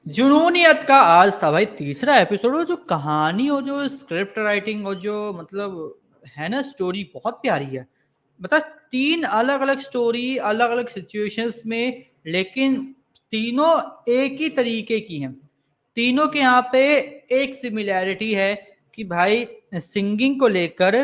जुनूनियत का आज था भाई तीसरा एपिसोड। और जो कहानी और जो स्क्रिप्ट राइटिंग और जो मतलब है ना, स्टोरी बहुत प्यारी है। बता, तीन अलग अलग स्टोरी अलग अलग सिचुएशंस में, लेकिन तीनों एक ही तरीके की हैं। तीनों के यहाँ पे एक सिमिलैरिटी है कि भाई सिंगिंग को लेकर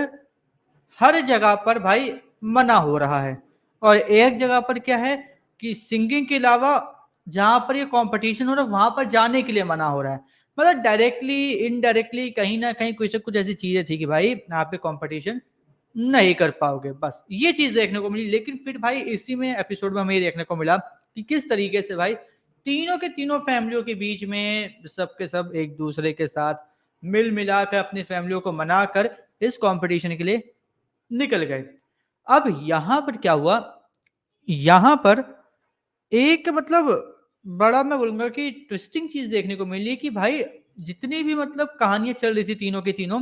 हर जगह पर भाई मना हो रहा है। और एक जगह पर क्या है कि सिंगिंग के अलावा जहां पर ये कंपटीशन हो रहा है वहां पर जाने के लिए मना हो रहा है। मतलब डायरेक्टली इनडायरेक्टली कहीं ना कहीं कुछ ना कुछ ऐसी चीजें थी कि भाई यहाँ पे कंपटीशन नहीं कर पाओगे, बस ये चीज देखने को मिली। लेकिन फिर भाई इसी में एपिसोड में हमें ये देखने को मिला कि किस तरीके से भाई तीनों के तीनों फैमिलियों के बीच में सब के सब एक दूसरे के साथ मिल मिलाकर अपनी फैमिलियों को मनाकर इस कंपटीशन के लिए निकल गए। अब यहां पर क्या हुआ, यहां पर एक मतलब बड़ा मैं बोलूंगा कि ट्विस्टिंग चीज देखने को मिली कि भाई जितनी भी मतलब कहानियां चल रही थी तीनों के तीनों,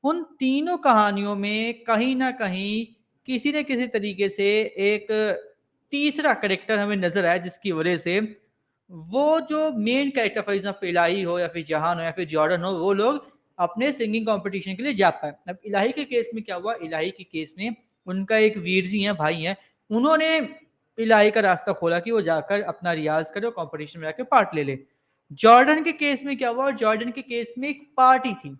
उन तीनों कहानियों में कहीं ना कहीं किसी न किसी तरीके से एक तीसरा करेक्टर हमें नजर आया, जिसकी वजह से वो जो मेन कैरेक्टर फॉर एग्जाम्पल इलाही हो या फिर जहान हो या फिर जॉर्डन हो, वो लोग अपने सिंगिंग कंपटीशन के लिए जा पाए। अब इलाही के केस में क्या हुआ, इलाही के केस में उनका एक वीर जी हैं, भाई हैं, उन्होंने इलाही का रास्ता खोला कि वो जाकर अपना रियाज करे और कंपटीशन में जाकर पार्ट ले ले। जॉर्डन के केस में क्या हुआ, जॉर्डन के केस में एक पार्टी थी,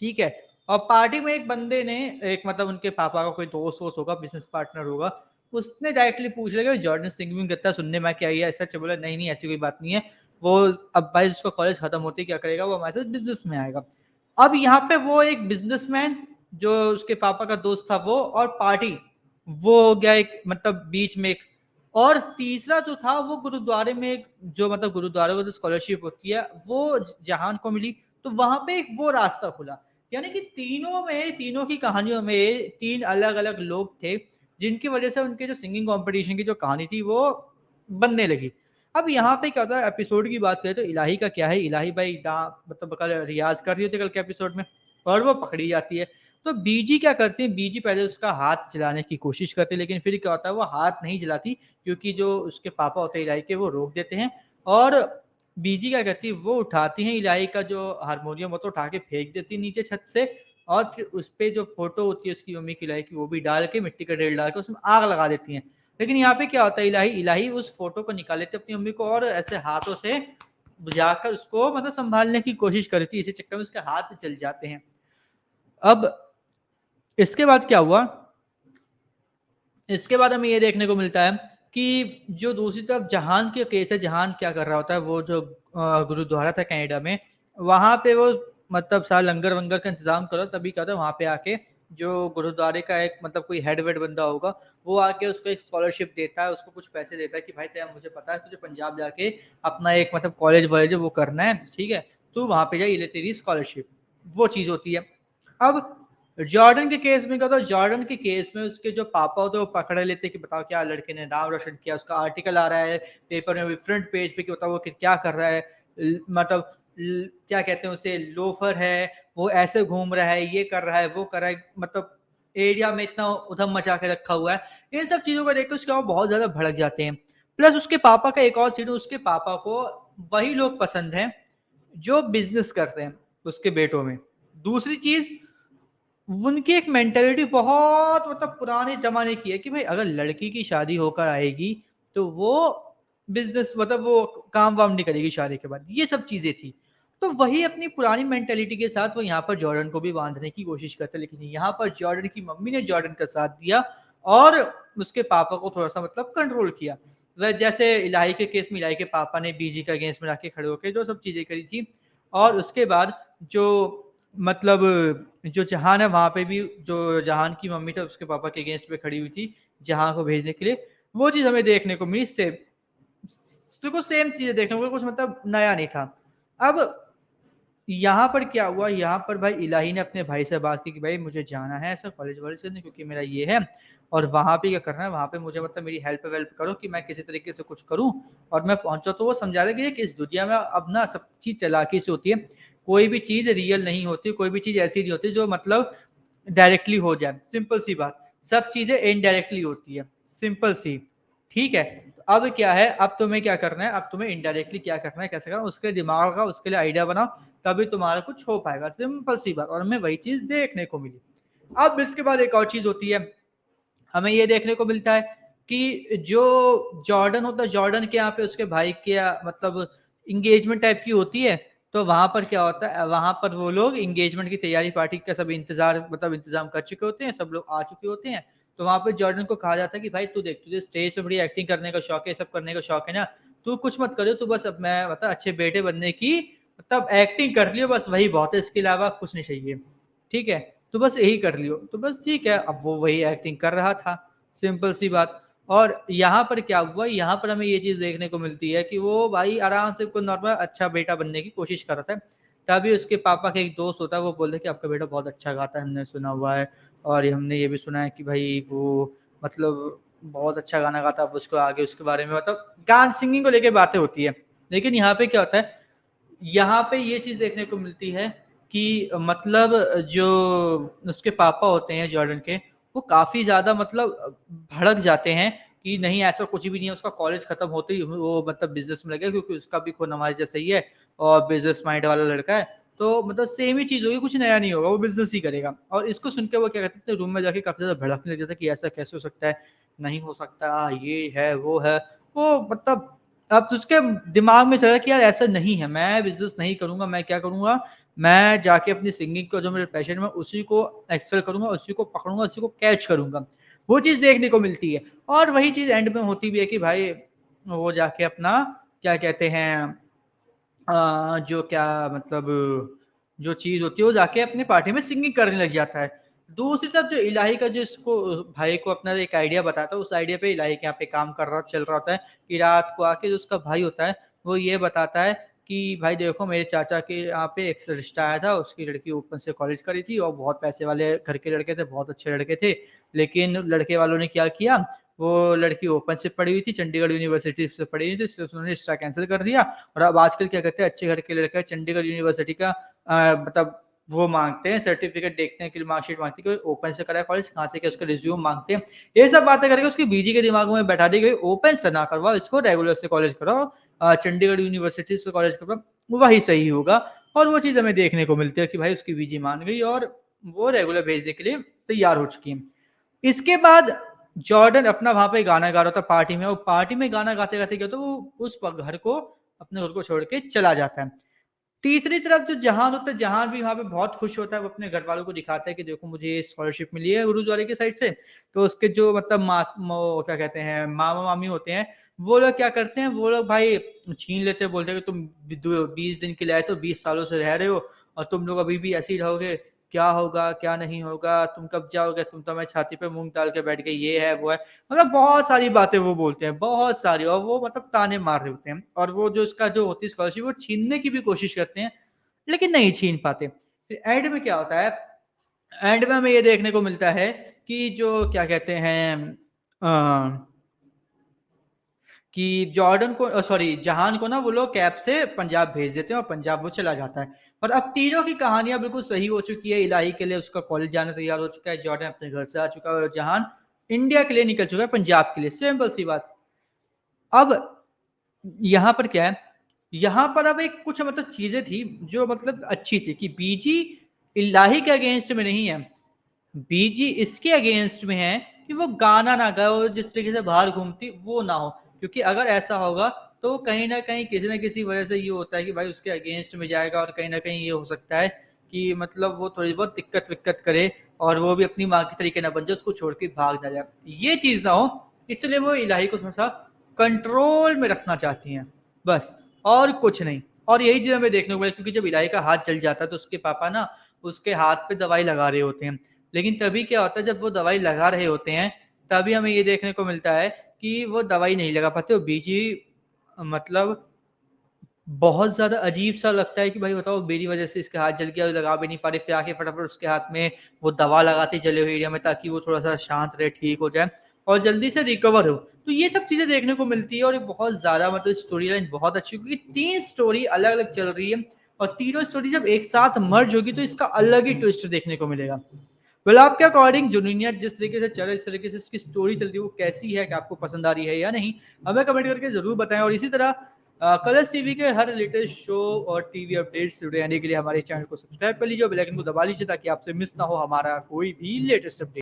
ठीक है। और पार्टी में एक बंदे ने, एक मतलब उनके पापा का कोई दोस्त वोस्त होगा, बिजनेस पार्टनर होगा, उसने डायरेक्टली पूछ लिया कि जॉर्डन सिंगिंग करता है, सुनने में क्या है, ऐसा बोला नहीं नहीं ऐसी कोई बात नहीं है। वो अब भाई उसका कॉलेज खत्म होते क्या करेगा, वो हमारे साथ बिजनेस में आएगा। अब यहाँ पे वो एक बिजनेसमैन जो उसके पापा का दोस्त था वो, और पार्टी, वो हो गया एक मतलब बीच में एक। और तीसरा जो था वो गुरुद्वारे में एक, जो मतलब गुरुद्वारे को जो स्कॉलरशिप होती है वो जहान को मिली, तो वहां पे एक वो रास्ता खुला। यानी कि तीनों में, तीनों की कहानियों में तीन अलग अलग लोग थे, जिनकी वजह से उनके जो सिंगिंग कंपटीशन की जो कहानी थी वो बनने लगी। अब यहाँ पे क्या होता है, एपिसोड की बात करें तो इलाही का क्या है, इलाही भाई मतलब कल रियाज कर रही होती है कल के एपिसोड में, और वो पकड़ी जाती है। तो बीजी क्या करती है, बीजी पहले उसका हाथ चलाने की कोशिश करती है, लेकिन फिर क्या होता है वो हाथ नहीं चलाती, क्योंकि जो उसके पापा होते हैं इलाही के, वो रोक देते हैं। और बीजी क्या करती है, वो उठाती हैं इलाही का जो हारमोनियम, वो तो उठा के फेंक देती है नीचे छत से। और फिर उस पे जो फोटो होती है उसकी मम्मी की इलाही की, वो भी डाल के मिट्टी का ढेर डाल के उसमें आग लगा देती हैं। लेकिन यहाँ पे क्या होता है, इलाही इलाही उस फोटो को निकाल लेते अपनी मम्मी को, और ऐसे हाथों से बुझाकर उसको मतलब संभालने की कोशिश करती है, इसी चक्कर में उसके हाथ जल जाते हैं। अब इसके बाद क्या हुआ, इसके बाद हमें ये देखने को मिलता है कि जो दूसरी तरफ जहान के केस है, जहान क्या कर रहा होता है, वो जो गुरुद्वारा था कनाडा में, वहां पे वो मतलब सारा लंगर वंगर का इंतजाम करो, तभी क्या होता है वहां पे आके जो गुरुद्वारे का एक मतलब कोई हेड वेड बंदा होगा, वो आके उसको एक स्कॉलरशिप देता है, उसको कुछ पैसे देता है कि भाई तेरा, मुझे पता है तुझे पंजाब जाके अपना एक मतलब कॉलेज वॉलेज वो करना है, ठीक है, तू वहां पे जा, ये ले तेरी स्कॉलरशिप, वो चीज होती है। अब जॉर्डन के केस में क्या होता है, जॉर्डन के केस में उसके जो पापा होते हैं वो पकड़ लेते हैं कि बताओ क्या लड़के ने नाम रोशन किया, उसका आर्टिकल आ रहा है पेपर में फ्रंट पेज पे कि बताओ वो क्या कर रहा है, मतलब क्या कहते हैं उसे, लोफर है, वो ऐसे घूम रहा है, ये कर रहा है, वो कर रहा है, मतलब एरिया में इतना उधम मचा के रखा हुआ है। इन सब चीजों को देखकर उसके बहुत ज्यादा भड़क जाते हैं। प्लस उसके पापा का एक और सीन, उसके पापा को वही लोग पसंद हैं जो बिजनेस करते हैं उसके बेटों में। दूसरी चीज, उनकी एक मेंटेलिटी बहुत मतलब पुराने जमाने की है कि भाई अगर लड़की की शादी होकर आएगी तो वो बिजनेस मतलब वो काम वाम नहीं करेगी शादी के बाद, ये सब चीजें थी। तो वही अपनी पुरानी मेंटेलिटी के साथ वो यहाँ पर जॉर्डन को भी बांधने की कोशिश करते, लेकिन यहाँ पर जॉर्डन की मम्मी ने जॉर्डन का साथ दिया और उसके पापा को थोड़ा सा मतलब कंट्रोल किया। वह जैसे इलाही के केस में इलाही के पापा ने बीजी का अगेंस्ट में जाके खड़े होकर जो सब चीजें करी थी, और उसके बाद जो मतलब जो जहान है वहां पे भी जो जहान की मम्मी थी उसके पापा के अगेंस्ट पे खड़ी हुई थी जहां को भेजने के लिए, वो चीज हमें देखने को मिली। सेम बिल्कुल सेम चीजें देखने को, कुछ मतलब नया नहीं था। अब यहाँ पर क्या हुआ, यहाँ पर भाई इलाही ने अपने भाई से बात की कि भाई मुझे जाना है ऐसा कॉलेज वॉलेज करने, क्योंकि मेरा ये है, और वहां पे क्या करना है, वहां पे मुझे मतलब मेरी हेल्प वेल्प करो कि मैं किसी तरीके से कुछ करूं और मैं पहुंचा। तो वो समझा रहे कि इस दुनिया में अब ना सब चीज चालाकी से होती है, कोई भी चीज रियल नहीं होती, कोई भी चीज ऐसी नहीं होती जो मतलब डायरेक्टली हो जाए। सिंपल सी बात, सब चीजें इनडायरेक्टली होती है, सिंपल सी, ठीक है। तो अब क्या है, अब तुम्हें क्या करना है, अब तुम्हें इनडायरेक्टली क्या करना है, कैसे करना है, उसके लिए दिमाग का, उसके लिए आइडिया बनाओ, तभी तुम्हारा कुछ हो पाएगा। सिंपल सी बात। और हमें वही चीज देखने को मिली। अब इसके बाद एक और चीज होती है, हमें ये देखने को मिलता है कि जो जॉर्डन होता है, जॉर्डन के यहाँ पे उसके भाई के मतलब इंगेजमेंट टाइप की होती है। तो वहां पर क्या होता है, वहां पर वो लोग इंगेजमेंट की तैयारी, पार्टी का सब इंतजार मतलब इंतजाम कर चुके होते हैं, सब लोग आ चुके होते हैं। तो वहां पर जॉर्डन को कहा जाता है कि भाई तू देख, तुझे स्टेज पे बड़ी एक्टिंग करने का शौक है, सब करने का शौक है ना, तू कुछ मत करो, तू बस अब मैं मतलब अच्छे बेटे बनने की मतलब एक्टिंग कर लियो, बस वही बहुत है, इसके अलावा कुछ नहीं चाहिए। ठीक है, तो बस यही कर लियो। तो बस ठीक है, अब वो वही एक्टिंग कर रहा था, सिंपल सी बात। और यहाँ पर क्या हुआ, यहाँ पर हमें ये चीज देखने को मिलती है कि वो भाई आराम से कोई नॉर्मल अच्छा बेटा बनने की कोशिश कर रहा था। तभी उसके पापा का एक दोस्त होता है, वो बोलते कि आपका बेटा बहुत अच्छा गाता है, हमने सुना हुआ है, और हमने ये भी सुना है कि भाई वो मतलब बहुत अच्छा गाना गाता है। अब उसको आगे उसके बारे में मतलब गान सिंगिंग को लेके बातें होती है। लेकिन यहाँ पे क्या होता है, यहाँ पे ये चीज देखने को मिलती है कि मतलब जो उसके पापा होते हैं जॉर्डन के, वो काफी ज्यादा मतलब भड़क जाते हैं कि नहीं ऐसा कुछ भी नहीं है। उसका कॉलेज खत्म होते ही वो मतलब बिजनेस में लगे, क्योंकि उसका भी खून हमारे जैसा ही है और बिजनेस माइंड वाला लड़का है। तो मतलब सेम ही चीज होगी, कुछ नया नहीं होगा, वो बिजनेस ही करेगा। और इसको सुन के वो क्या कहते हैं, रूम में जाके काफी ज्यादा भड़कने लग जाता है कि ऐसा कैसे हो सकता है, नहीं हो सकता, ये है वो है। वो मतलब अब तो उसके दिमाग में चल रहा है कि यार ऐसा नहीं है, मैं बिजनेस नहीं करूंगा, मैं क्या करूंगा, मैं जाके अपनी सिंगिंग का जो मेरे पैशन है उसी को एक्सेल करूंगा, उसी को पकड़ूंगा, उसी को कैच करूंगा। वो चीज देखने को मिलती है। और वही चीज एंड में होती भी है कि भाई वो जाके अपना क्या कहते हैं, जो क्या मतलब जो चीज होती है, वो जाके अपनी पार्टी में सिंगिंग करने लग जाता है। दूसरी तरफ जो इलाही का जो इसको भाई को अपना एक आइडिया बताता है, उस आइडिया पे इलाही के यहाँ पे काम कर रहा चल रहा होता है कि रात को आके जो उसका भाई होता है वो ये बताता है कि भाई देखो, मेरे चाचा के यहाँ पे एक रिश्ता आया था, उसकी लड़की ओपन से कॉलेज करी थी और बहुत पैसे वाले घर के लड़के थे, बहुत अच्छे लड़के थे। लेकिन लड़के वालों ने क्या किया, वो लड़की ओपन से पढ़ी हुई थी, चंडीगढ़ यूनिवर्सिटी से पढ़ी हुई थी, इसलिए उन्होंने रिश्ता कैंसिल कर दिया। और अब आजकल क्या कहते हैं, अच्छे घर के लड़के चंडीगढ़ यूनिवर्सिटी का मतलब वो मांगते हैं, सर्टिफिकेट देखते हैं कि मार्कशीट मांगती है कि ओपन से करा है कॉलेज, कहाँ से, क्या उसका रिज्यूम मांगते हैं। ये सब बातें करके उसकी बीजी के दिमाग में बैठा दी गई, ओपन से ना करवाओ, इसको रेगुलर से कॉलेज कराओ, चंडीगढ़ यूनिवर्सिटी से कॉलेज करवाओ, वही सही होगा। और वो चीज हमें देखने को मिलती है कि भाई उसकी बीजी मान गई और वो रेगुलर भेजने के लिए तैयार हो चुकी है। इसके बाद जॉर्डन अपना वहां पे गाना गा रहा था पार्टी में, और पार्टी में गाना गाते गाते क्या, तो वो उस घर को, अपने घर को छोड़ के चला जाता है। तीसरी तरफ जो जहान होता है, जहान भी वहां पे बहुत खुश होता है, वो अपने घर वालों को दिखाता है कि देखो मुझे ये स्कॉलरशिप मिली है गुरुद्वारे की साइड से। तो उसके जो मतलब क्या कहते हैं, मामा मामी होते हैं, वो लोग क्या करते हैं, वो लोग भाई छीन लेते हैं, बोलते हैं कि तुम 20 दिन के लिए आए, तो 20 सालों से रह रहे हो और तुम लोग अभी भी ऐसे ही रहोगे, क्या होगा क्या नहीं होगा, तुम कब जाओगे, तुम तो हमारी छाती पे मूंग डाल के बैठ गए, ये है वो है। मतलब बहुत सारी बातें वो बोलते हैं, बहुत सारी, और वो मतलब ताने मार रहे होते हैं। और वो जो इसका जो होती है स्कॉलरशिप, वो छीनने की भी कोशिश करते हैं, लेकिन नहीं छीन पाते। फिर एंड में क्या होता है, एंड में हमें ये देखने को मिलता है कि जो क्या कहते हैं, अ, कि जॉर्डन को, सॉरी, जहान को ना वो लोग कैब से पंजाब भेज देते हैं और पंजाब वो चला जाता है। और अब तीनों की कहानियां बिल्कुल सही हो चुकी है। इलाही के लिए उसका कॉलेज जाने तैयार हो चुका है, जॉर्डन अपने घर से आ चुका है, और जहान इंडिया के लिए निकल चुका है, पंजाब के लिए। सिंपल सी बात। अब यहाँ पर क्या है, यहाँ पर अब एक कुछ मतलब चीजें थी जो मतलब अच्छी थी कि बीजी इलाही के अगेंस्ट में नहीं है, बीजी इसके अगेंस्ट में है कि वो गाना ना गाए और जिस तरीके से बाहर घूमती वो ना हो। क्योंकि अगर ऐसा होगा तो कहीं ना कहीं किसी ना किसी वजह से ये होता है कि भाई उसके अगेंस्ट में जाएगा, और कहीं ना कहीं ये हो सकता है कि मतलब वो थोड़ी बहुत दिक्कत विक्कत करे, और वो भी अपनी माँ की तरीके ना बन जाए, उसको छोड़ के भाग ना जाए, ये चीज ना हो। इसलिए वो इलाही को थोड़ा सा कंट्रोल में रखना चाहती हैं, बस, और कुछ नहीं। और यही चीज हमें देखने को मिला, क्योंकि जब इलाही का हाथ जल जाता है तो उसके पापा ना उसके हाथ पे दवाई लगा रहे होते हैं। लेकिन तभी क्या होता है, जब वो दवाई लगा रहे होते हैं, तभी हमें ये देखने को मिलता है कि वो दवाई नहीं लगा पाते, वो बीजी मतलब बहुत ज़्यादा अजीब-सा लगता है कि भाई बताओ, मेरी वज़ह से इसका हाथ जल गया, लगा भी नहीं पा रहे, फिर आके फटाफट उसके हाथ में वो दवा लगाते जले हुए एरिया में, ताकि वो थोड़ा-सा शांत रहे, ठीक हो जाए और जल्दी से रिकवर हो। तो ये सब चीज़ें देखने को मिलती है, और ये बहुत ज़्यादा मतलब स्टोरी लाइन बहुत अच्छी, क्योंकि 3 स्टोरी अलग-अलग चल रही है, और तीनों स्टोरी जब एक साथ मर्ज होगी तो इसका अलग ही ट्विस्ट देखने को मिलेगा। वेल आपके अकॉर्डिंग जुनूनियत जिस तरीके से चल रहा है, इस तरीके से इसकी स्टोरी चल रही है, वो कैसी है, क्या आपको पसंद आ रही है या नहीं, हमें कमेंट करके ज़रूर बताएं। और इसी तरह कलर्स टीवी के हर लेटेस्ट शो और टीवी अपडेट्स जुड़े रहने के लिए हमारे चैनल को सब्सक्राइब कर लीजिए और बेल आइकन को दबा लीजिए ताकि आपसे मिस ना हो हमारा कोई भी लेटेस्ट अपडेट।